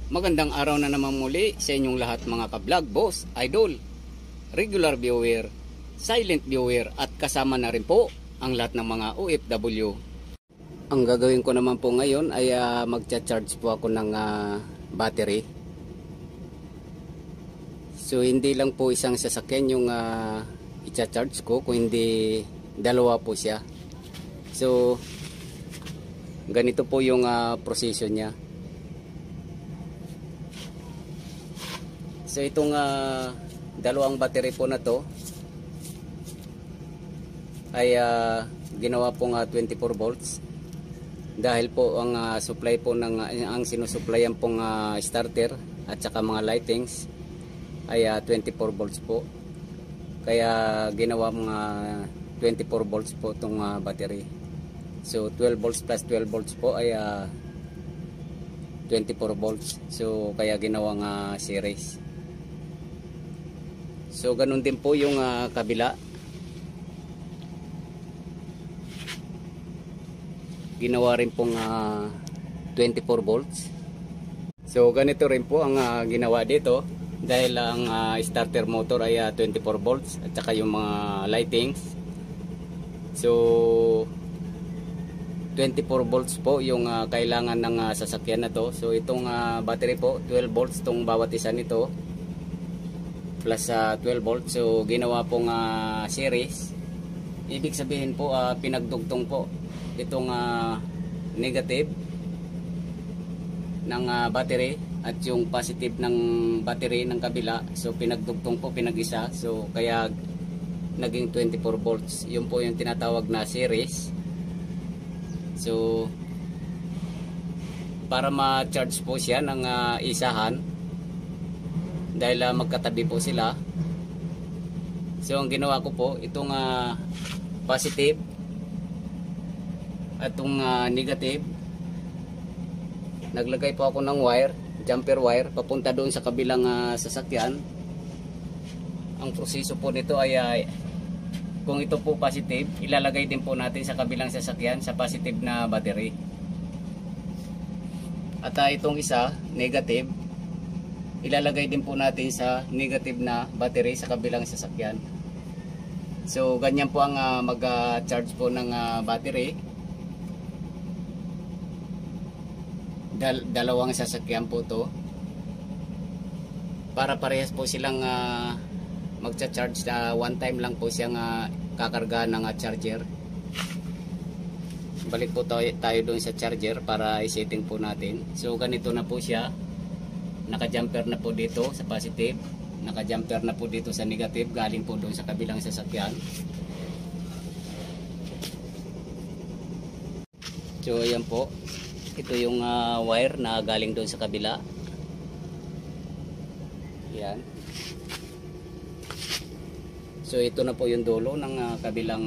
Magandang araw na naman muli sa inyong lahat mga ka-vlog, boss, idol, regular viewer, silent viewer at kasama na rin po ang lahat ng mga OFW. Ang gagawin ko naman po ngayon ay magcha-charge po ako ng battery. So hindi lang po isang sasakyan yung i-charge ko, kundi dalawa po siya. So ganito po yung proseso niya. So itong dalawang battery po na to ay ginawa pong 24 volts dahil po ang supply po ng ang sinusuplayan pong starter at saka mga lightings ay 24 volts po, kaya ginawa mga 24 volts po itong battery. So 12 volts plus 12 volts po ay 24 volts, so kaya ginawang series. So ganun din po yung kabila. Ginawa rin pong 24 volts. So ganito rin po ang ginawa dito dahil ang starter motor ay 24 volts at saka yung mga lightings. So 24 volts po yung kailangan ng sasakyan na to. So itong battery po 12 volts tong bawat isa nito plus 12 volts. So ginawa pong series. Ibig sabihin po pinagdugtong po itong negative ng battery at yung positive ng battery ng kabila. So pinagdugtong po, pinag-isa. So kaya naging 24 volts. Yun po yung tinatawag na series. So para ma-charge po siya ng isahan dahil magkatabi po sila. So ang ginawa ko po itong positive at itong negative, naglagay po ako ng wire, jumper wire papunta doon sa kabilang sasakyan. Ang proseso po nito ay kung ito po positive, ilalagay din po natin sa kabilang sasakyan sa positive na battery. At itong isa, negative, ilalagay din po natin sa negative na battery sa kabilang sasakyan. So ganyan po ang mag-charge po ng battery. Dalawang sasakyan po to para parehas po silang magcha-charge. One time lang po siyang kakarga ng charger. Balik po tayo doon sa charger para i-setting po natin. So ganito na po siya, naka-jumper na po dito sa positive, naka-jumper na po dito sa negative, galing po doon sa kabilang sasakyan. So ayan po, ito yung wire na galing doon sa kabila. Yan. So ito na po yung dulo ng kabilang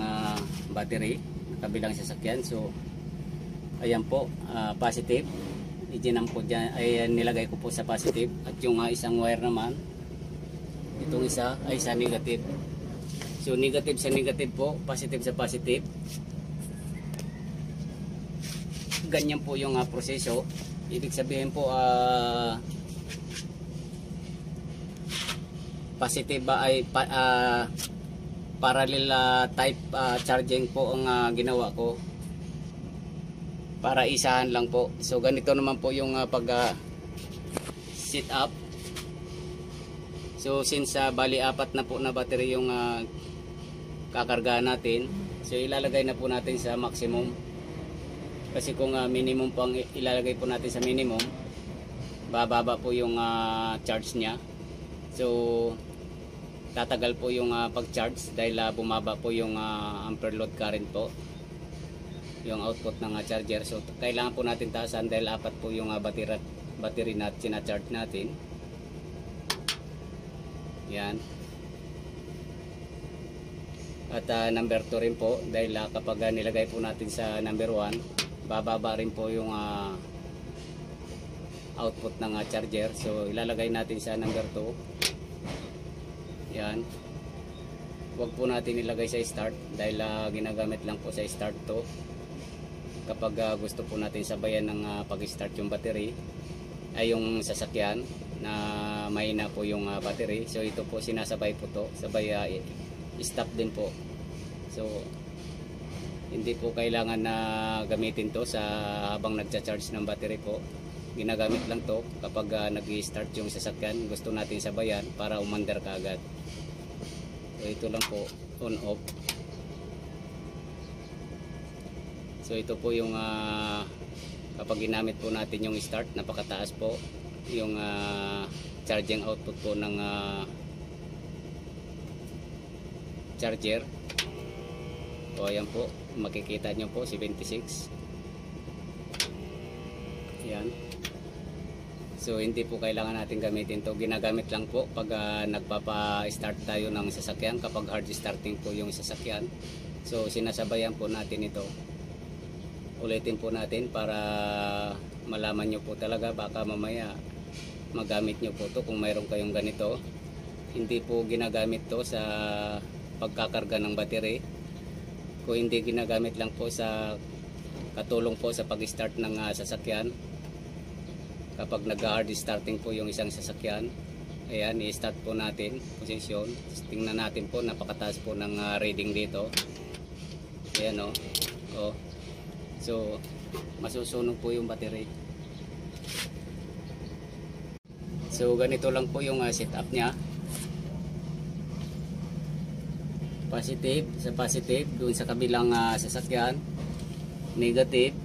battery, kabilang sasakyan. So ayan po, positive. Iginam ko dyan, ay nilagay ko po sa positive. At yung isang wire naman, itong isa ay sa negative. So negative sa negative po, positive sa positive. Ganyan po yung proseso. Ibig sabihin po positive ay parallel type charging po ang ginawa ko para isahan lang po. So ganito naman po yung pag set up. So since bali apat na po na battery yung kakargahan natin, so ilalagay na po natin sa maximum. Kasi kung minimum po ang ilalagay po natin sa minimum, bababa po yung charge niya. So tatagal po yung pag-charge dahil bumaba po yung ampere load current po, yung output ng charger. So kailangan po natin taasan dahil apat po yung battery na sina-charge natin. Yan. At number 2 rin po dahil kapag nilagay po natin sa number 1, bababa rin po yung output ng charger. So ilalagay natin sa number 2. Yan. Huwag po natin ilagay sa start dahil ginagamit lang po sa start to. Kapag gusto po natin sabayan ng pag-start yung battery. ay yung sasakyan na mahina po yung battery. So ito po sinasabay po to, sabay stop din po. So hindi po kailangan na gamitin to sa habang nagcha-charge ng battery po. Ginagamit lang to kapag nag-i-start yung sasakyan, gusto natin sabayan para umandar kaagad. So ito lang po, on off. So ito po yung kapag ginamit po natin yung start, napakataas po yung charging output po ng charger. O ayan po, makikita nyo po 76. Ayan. So hindi po kailangan natin gamitin to, ginagamit lang po pag nagpapa-start tayo ng sasakyan, kapag hard starting po yung sasakyan. So sinasabayan po natin ito. Ulitin po natin para malaman nyo po talaga, baka mamaya magamit nyo po to kung mayroon kayong ganito. Hindi po ginagamit to sa pagkakarga ng battery, kung hindi ginagamit lang po sa katulong po sa pag-start ng sasakyan. Kapag nag-hard starting po yung isang sasakyan, ayan, i-start po natin posisyon. Tingnan natin po, napakataas po ng reading dito. Ayan o. Oh. So masusunog po yung battery. So ganito lang po yung setup nya. Positive sa positive doon sa kabilang sasakyan, negative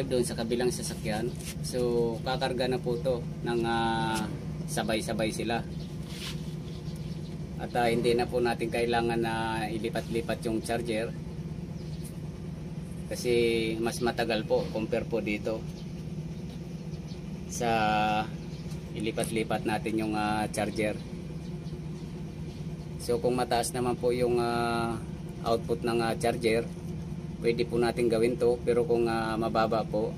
doon sa kabilang sasakyan. So kakarga na po to ng sabay-sabay sila. At hindi na po natin kailangan na ilipat-lipat yung charger, kasi mas matagal po compare po dito sa ilipat-lipat natin yung charger. So kung mataas naman po yung output ng charger, pwede po natin gawin to, pero kung mababa po,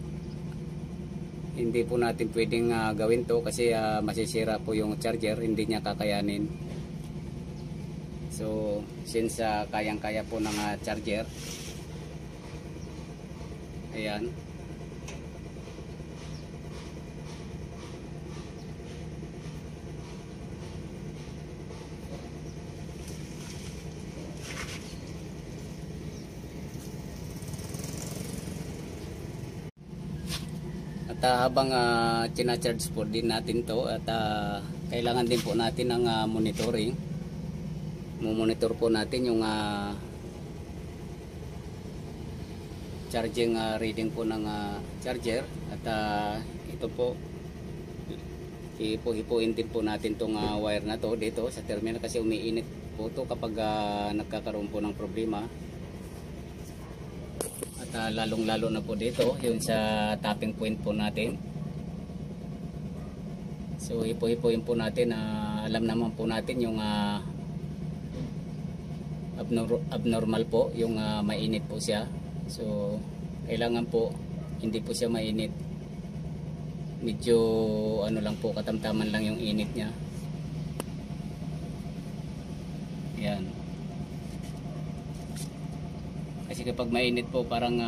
hindi po natin pwedeng gawin to, kasi masisira po yung charger, hindi niya kakayanin. So since kayang-kaya po ng charger, ayan. At habang charge po din natin to, at kailangan din po natin ng monitoring. Monitor po natin yung charging reading po ng charger. At ito po, ipo-ipuin din po natin tong wire na to dito sa terminal, kasi umiinit po to kapag nagkakaroon po ng problema. At lalong lalo na po dito yung sa tapping point po natin. So ipo-ipuin po natin, alam naman po natin yung abnormal po, yung mainit po siya. So kailangan po hindi po siya mainit, medyo ano lang po, katamtaman lang yung init niya. Yan. Kasi kapag mainit po, parang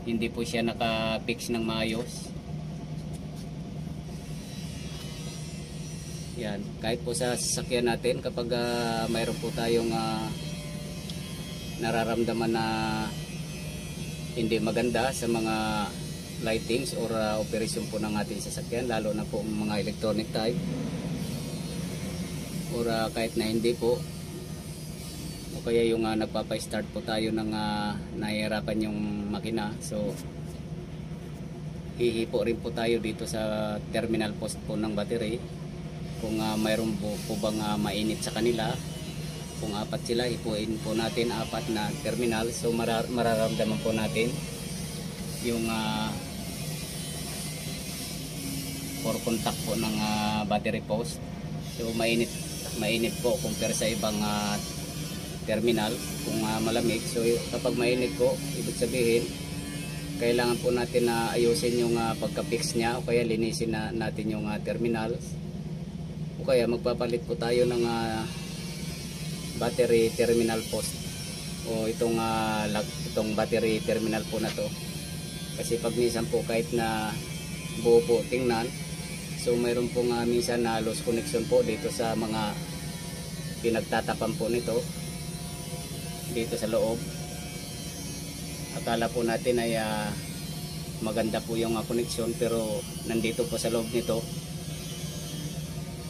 hindi po siya naka-fix ng maayos. Yan. Kahit po sa sasakyan natin, kapag mayroon po tayong nararamdaman na hindi maganda sa mga lightings or operation po ng ating sasakyan, lalo na po mga electronic type, or kahit na hindi po, o kaya yung nagpapa-start po tayo ng nahihirapan yung makina. So hihipo rin po tayo dito sa terminal post po ng battery, kung mayroon po bang mainit sa kanila. Kung apat sila, ipuin po natin apat na terminal. So mararamdaman po natin yung for contact po ng battery post. So mainit po compare sa ibang terminal kung malamig. So kapag mainit po, ibig sabihin kailangan po natin na ayusin yung pagka-fix niya, o kaya linisin natin yung terminals, o kaya magpapalit po tayo ng battery terminal post, o itong battery terminal po na to. Kasi pag minsan po, kahit na buo po tingnan. So mayroon po nga minsan na loose connection po dito sa mga pinagtatapan po nito dito sa loob. Akala po natin ay maganda po yung connection, pero nandito po sa loob nito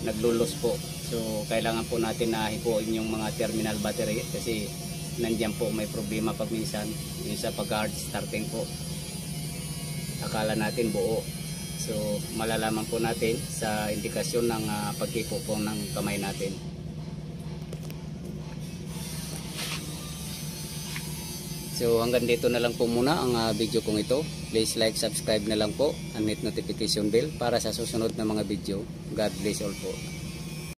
naglulos po. So kailangan po natin na hipuin yung mga terminal battery kasi nandiyan po may problema pag minsan yung sa pag hard starting po. Akala natin buo. So malalaman po natin sa indikasyon ng paghipo po ng kamay natin. So hanggang dito na lang po muna ang video kong ito. Please like, subscribe na lang po and hit notification bell para sa susunod na mga video. God bless all po.